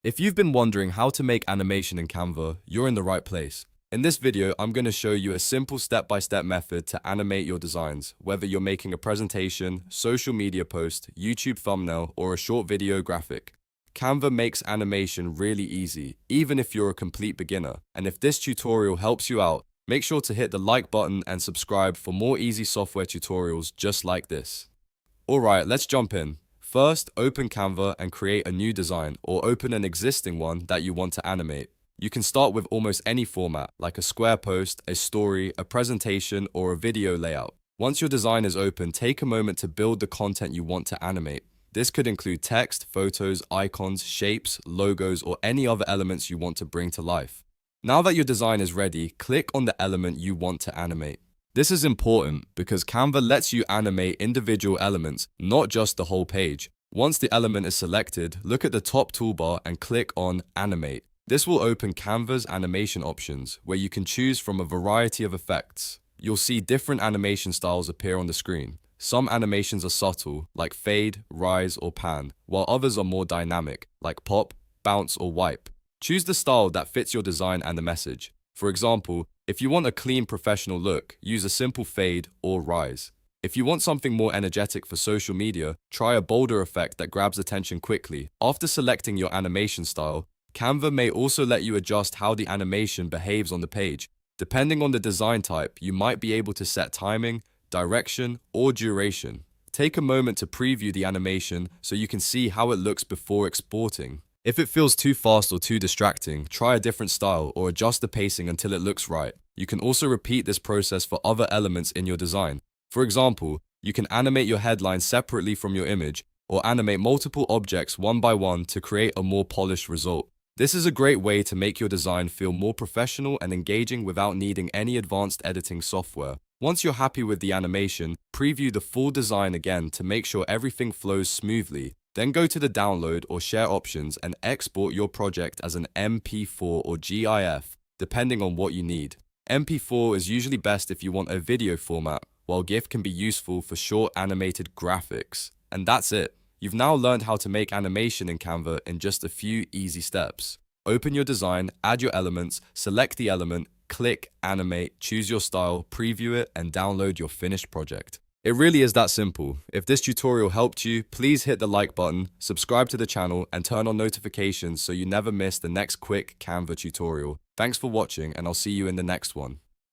If you've been wondering how to make animation in Canva, you're in the right place. In this video, I'm going to show you a simple step-by-step method to animate your designs, whether you're making a presentation, social media post, YouTube thumbnail, or a short video graphic. Canva makes animation really easy, even if you're a complete beginner. And if this tutorial helps you out, make sure to hit the like button and subscribe for more easy software tutorials just like this. Alright, let's jump in. First, open Canva and create a new design, or open an existing one that you want to animate. You can start with almost any format, like a square post, a story, a presentation, or a video layout. Once your design is open, take a moment to build the content you want to animate. This could include text, photos, icons, shapes, logos, or any other elements you want to bring to life. Now that your design is ready, click on the element you want to animate. This is important because Canva lets you animate individual elements, not just the whole page. Once the element is selected, look at the top toolbar and click on Animate. This will open Canva's animation options, where you can choose from a variety of effects. You'll see different animation styles appear on the screen. Some animations are subtle, like fade, rise, or pan, while others are more dynamic, like pop, bounce, or wipe. Choose the style that fits your design and the message. For example, if you want a clean professional look, use a simple fade or rise. If you want something more energetic for social media, try a bolder effect that grabs attention quickly. After selecting your animation style, Canva may also let you adjust how the animation behaves on the page. Depending on the design type, you might be able to set timing, direction, or duration. Take a moment to preview the animation so you can see how it looks before exporting. If it feels too fast or too distracting, try a different style or adjust the pacing until it looks right. You can also repeat this process for other elements in your design. For example, you can animate your headline separately from your image, or animate multiple objects one by one to create a more polished result. This is a great way to make your design feel more professional and engaging without needing any advanced editing software. Once you're happy with the animation, preview the full design again to make sure everything flows smoothly. Then go to the download or share options and export your project as an MP4 or GIF, depending on what you need. MP4 is usually best if you want a video format, while GIF can be useful for short animated graphics. And that's it. You've now learned how to make animation in Canva in just a few easy steps. Open your design, add your elements, select the element, click Animate, choose your style, preview it, and download your finished project. It really is that simple. If this tutorial helped you, please hit the like button, subscribe to the channel, and turn on notifications so you never miss the next quick Canva tutorial. Thanks for watching, and I'll see you in the next one.